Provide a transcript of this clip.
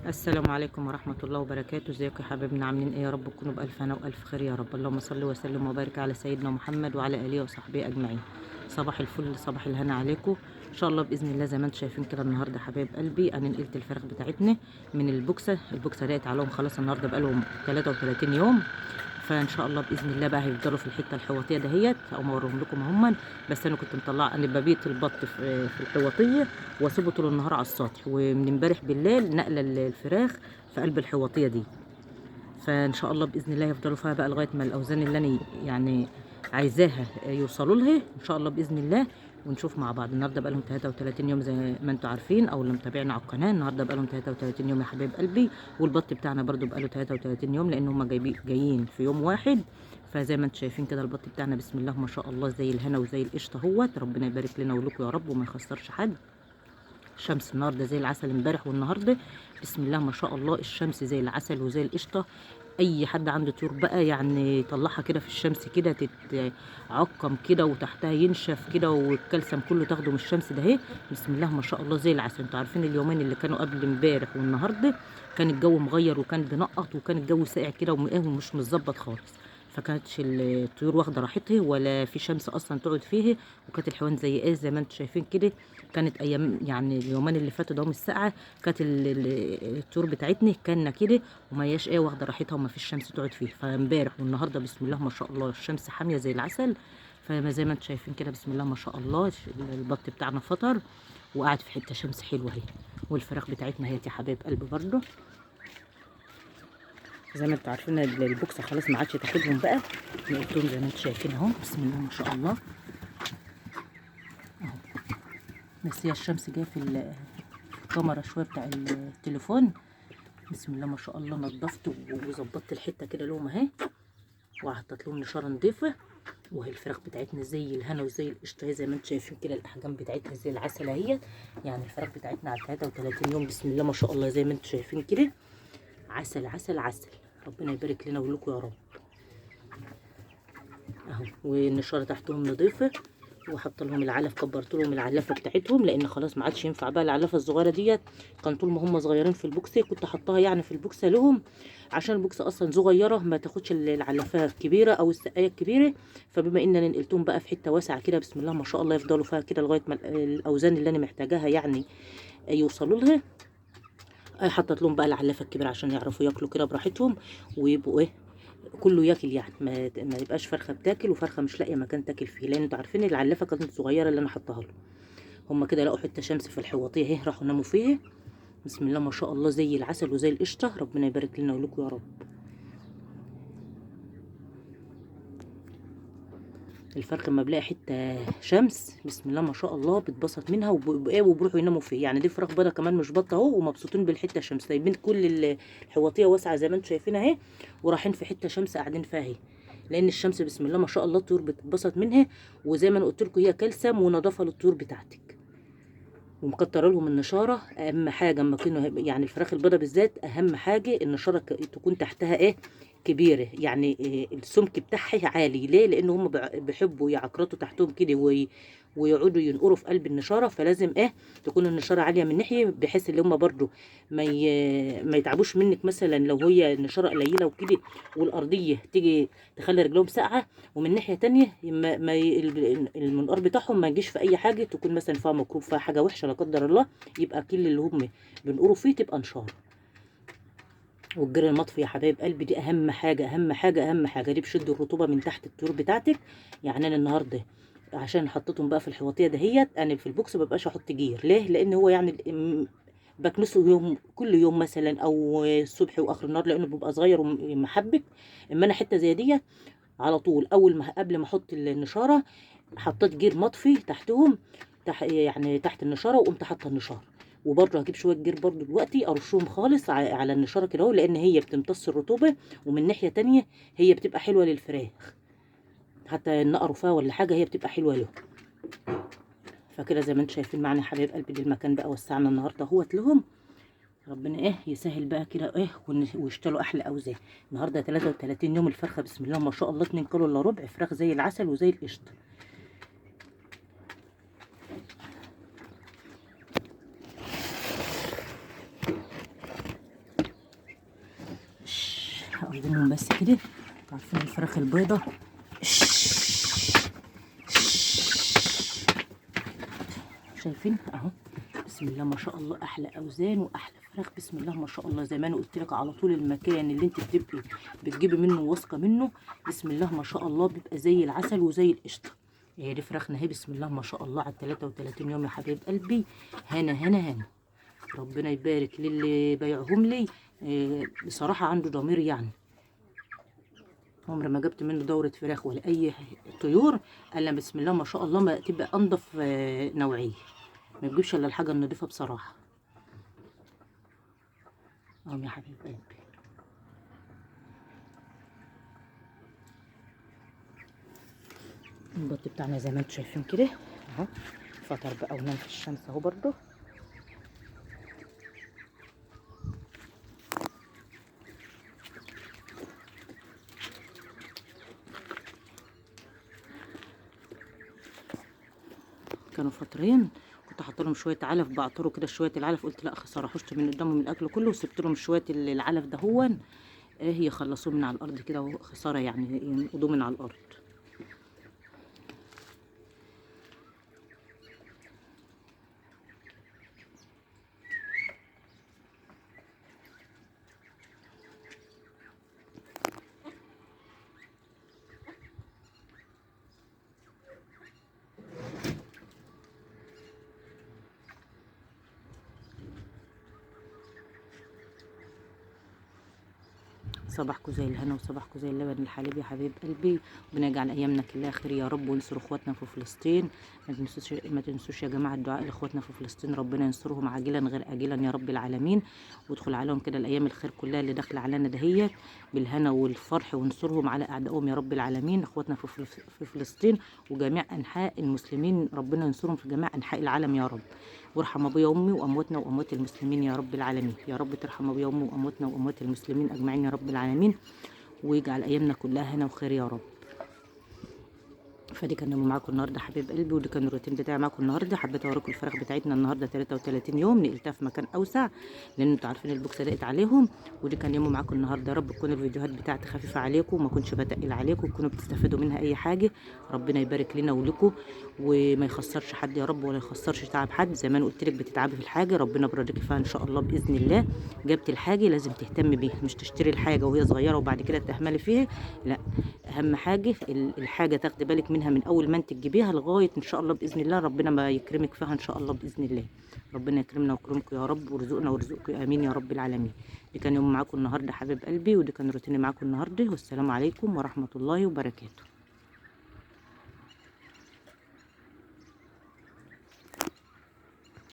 السلام عليكم ورحمة الله وبركاته. ازيكم يا حبايبنا، عاملين ايه؟ يا رب تكونوا بألف هنا وألف خير يا رب. اللهم صل وسلم وبارك على سيدنا محمد وعلى آله وصحبه أجمعين. صباح الفل، صباح الهنا عليكم ان شاء الله بإذن الله. زي ما انتم شايفين كده النهارده حبايب قلبي انا نقلت الفراخ بتاعتنا من البوكسة ديت عليهم خلاص. النهارده بقالهم 33 يوم، فان شاء الله باذن الله بقى هيفضلوا في الحته الحوطيه دهيت او اوريهم لكم هم. بس انا كنت مطلعه، انا ببيت البط في الحوطيه واسيبه طول النهار على السطح، ومن امبارح بالليل نقله الفراخ في قلب الحوطيه دي. فان شاء الله باذن الله يفضلوا فيها بقى لغايه ما الاوزان اللي انا يعني عايزاها يوصلوا لها ان شاء الله باذن الله. ونشوف مع بعض. النهارده بقى لهم 33 يوم زي ما انتم عارفين، او اللي متابعنا على القناه النهارده بقى لهم 33 يوم يا حبايب قلبي. والبط بتاعنا برده بقى له 33 يوم لان هم جايين في يوم واحد. فزي ما انتم شايفين كده البط بتاعنا بسم الله ما شاء الله زي الهنا وزي القشطه اهوت. ربنا يبارك لنا ولكم يا رب وما يخسرش حد. الشمس النهارده زي العسل، امبارح والنهارده بسم الله ما شاء الله الشمس زي العسل وزي القشطه. اي حد عنده طيور بقى يعني يطلعها كده في الشمس كده تتعقم كده وتحتها ينشف كده والكالسيوم كله تاخده من الشمس ده اهي. بسم الله ما شاء الله زي العسل. انتوا عارفين اليومين اللي كانوا قبل امبارح والنهارده كان الجو مغير وكان بنقط وكان الجو ساقع كده ومش متظبط خالص. فكانتش الطيور واخده راحتها ولا في شمس اصلا تقعد فيه، وكانت الحيوان زي ايه زي ما انتم شايفين كده. كانت ايام يعني اليومين اللي فاتوا دوم الساعه كانت الطيور بتاعتنا كنا كده وما هياش ايه واخده راحتها وما فيش شمس تقعد فيه. فامبارح والنهارده بسم الله ما شاء الله الشمس حاميه زي العسل. فما زي ما انتم شايفين كده بسم الله ما شاء الله البط بتاعنا فطر وقاعد في حته شمس حلوه اهي. والفراخ بتاعتنا اهي يا حبايب قلبي برده زي ما انتم عارفين البوكسه خلاص ما عادش تاخدهم بقى. نقلتهم زي ما انتم شايفين اهو بسم الله ما شاء الله اهو. بس هي الشمس جايه في الكاميرا شويه بتاع التليفون. بسم الله ما شاء الله نضفت وظبطت الحته كده لهم اهي، وحطيت لهم نشاره نضيفه. وهي الفراخ بتاعتنا زي الهنا وزي القشطه زي ما انتم شايفين كده. الاحجام بتاعتها زي العسل اهي. يعني الفراخ بتاعتنا على 33 يوم بسم الله ما شاء الله زي ما انتم شايفين كده عسل عسل عسل. ربنا يبارك لنا ولكم يا رب اهو. والنشاره تحتهم نضيفه، وحط لهم العلف، كبرت لهم العلفه بتاعتهم لان خلاص ما عادش ينفع بقى العلفه الصغيره ديت. كان طول ما هم صغيرين في البوكسه كنت حطاها يعني في البوكسه لهم عشان البوكسه اصلا صغيره ما تاخدش العلفه الكبيره او السقايه الكبيره. فبما ان انا نقلتهم بقى في حته واسعه كده بسم الله ما شاء الله يفضلوا فيها كده لغايه ما الاوزان اللي انا محتاجاها يعني يوصلوا لها. حطيت لهم بقى العلافه الكبيره عشان يعرفوا ياكلوا كده براحتهم ويبقوا ايه كله ياكل يعني ما يبقاش فرخه بتاكل وفرخه مش لاقيه مكان تاكل فيه. لان انتوا عارفين العلافه كانت صغيره اللي انا حطاها لهم. هم كده لقوا حته شمس في الحواطيه اهي راحوا ناموا فيها. بسم الله ما شاء الله زي العسل وزي القشطه. ربنا يبارك لنا ولكم يا رب. الفرخ لما بلاقي حته شمس بسم الله ما شاء الله بتبسط منها وبروحوا يناموا فيه. يعني دي فراخ بيضه كمان مش بطه اهو ومبسوطين بالحته الشمس. سايبين كل الحواطيه واسعه زي ما انتم شايفينها اهي ورايحين في حته شمس قاعدين فيها اهي. لان الشمس بسم الله ما شاء الله الطيور بتتبسط منها. وزي ما انا قلت لكم هي كالسيوم ونظافه للطيور بتاعتك. ومكتره لهم النشاره اهم حاجه اما كانوا يعني الفراخ البيضاء بالذات اهم حاجه النشاره تكون تحتها ايه كبيره. يعني إيه السمك بتاعها عالي. ليه؟ لان هم بيحبوا يعكرتوا تحتهم كده ويقعدوا ينقروا في قلب النشاره. فلازم ايه تكون النشاره عاليه من ناحيه بحيث ان هم برضو ما يتعبوش منك. مثلا لو هي النشاره قليله وكده والارضيه تيجي تخلي رجلهم ساقعه، ومن ناحيه تانية المنقار بتاعهم ما يجيش في اي حاجه تكون مثلا فيها مكروب فيها حاجه وحشه لا قدر الله. يبقى كل اللي هم بنقروا فيه تبقى نشاره. والجير المطفي يا حبايب قلبي دي اهم حاجه اهم حاجه اهم حاجه. دي بشد الرطوبه من تحت الطيور بتاعتك. يعني انا النهارده عشان حطيتهم بقى في الحواطيه دهيت انا في البوكس مبقاش احط جير. ليه؟ لان هو يعني بكنسه يوم كل يوم مثلا او الصبح واخر النهار لانه بيبقى صغير ومحبك. اما انا حته زي ديت على طول اول ما قبل ما احط النشاره حطيت جير مطفي تحتهم يعني تحت النشاره وقمت حاطه النشاره. وبرضه هجيب شويه جير برضه دلوقتي ارشهم خالص على النشاره كده اهو لان هي بتمتص الرطوبه. ومن ناحيه تانية هي بتبقى حلوه للفراخ حتى نقروا فيها ولا حاجه هي بتبقى حلوه لهم. فكده زي ما انتم شايفين معنا حبايب قلبي دي المكان بقى وسعنا النهارده اهوت لهم. ربنا ايه يسهل بقى كده ايه ويشتروا احلى اوزان. النهارده 33 يوم الفرخه بسم الله ما شاء الله 2 كيلو الا ربع فراخ زي العسل وزي القشطه. نقومهم بس كده. عارفين الفراخ البيضة شايفين اهو، بسم الله ما شاء الله، احلى اوزان واحلى فراخ، بسم الله ما شاء الله. زي ما انا قلت لك على طول، المكان اللي انت بتبقي بتجيبي منه واثقه منه، بسم الله ما شاء الله، بيبقى زي العسل وزي القشطه. هي دي فراخنا اهي، بسم الله ما شاء الله، على 33 يوم يا حبيب قلبي. هنا هنا هنا، ربنا يبارك للي بيعهم لي. بصراحه عنده ضمير يعني. عمري ما جبت منه دورة فراخ ولا أي طيور إلا بسم الله ما شاء الله ما تبقى أنضف نوعية. ما يجيبش إلا الحاجة النضيفة بصراحة. أهو يا حبيب قلبي. البط بتاعنا زي ما انتم شايفين كده اهو، فطر بقى ونام في الشمس اهو برضه. كانوا فاطرين، كنت حاطه لهم شويه علف، بعطروا كده شويه العلف، قلت لا خساره، حشت من قدامهم الاكل كله وسبت لهم شويه العلف ده. هون هي خلصوه من على الارض كده، خساره يعني ينقضوه من على الارض. صباحكم زي الهنا وصباحكم زي اللبن الحليب يا حبيب قلبي. ربنا يجعل ايامنا كلها خير يا رب، وينصر اخواتنا في فلسطين. ما تنسوش يا جماعه الدعاء لاخواتنا في فلسطين، ربنا ينصرهم عاجلا غير اجلا يا رب العالمين. وادخل عليهم كده الايام الخير كلها اللي داخله علينا دهيت بالهنا والفرح، وانصرهم على اعدائهم يا رب العالمين. اخواتنا في فلسطين وجميع انحاء المسلمين، ربنا ينصرهم في جميع انحاء العالم يا رب. وارحم ابويا وامي وامواتنا واموات المسلمين يا رب العالمين. يا رب ترحم ابويا وامي وامواتنا واموات المسلمين اجمعين يا رب العالمين، ويجعل ايامنا كلها هنا وخير يا رب. فدي كان يوم معاكم النهارده حبيب قلبي، ودي كان الروتين بتاعي معاكم النهارده. حبيت اوريكم الفراخ بتاعتنا النهارده 33 يوم، نقلتها في مكان اوسع لان انتوا عارفين البوكسه ضاقت عليهم. ودي كان يوم معاكم النهارده. يا رب تكون الفيديوهات بتاعتي خفيفه عليكم وما كنتش بتقل عليكم، تكونوا بتستفادوا منها اي حاجه. ربنا يبارك لنا ولكم وما يخسرش حد يا رب، ولا يخسرش تعب حد. زي ما انا قلت لك، بتتعبي في الحاجه ربنا بيرضيكي فيها ان شاء الله باذن الله. جبت الحاجه لازم تهتمي بيها، مش تشتري الحاجه وهي صغيره وبعد كده تهملي فيها، لا. اهم حاجه الحاجه تاخدي بالك منها من اول ما انت تجيبيها لغايه ان شاء الله باذن الله ربنا ما يكرمك فيها ان شاء الله باذن الله. ربنا يكرمنا ويكرمكم يا رب، ورزقنا ورزقكم امين يا رب العالمين. دي كان يوم معاكم النهارده حبيب قلبي، ودي كان روتيني معاكم النهارده، والسلام عليكم ورحمه الله وبركاته.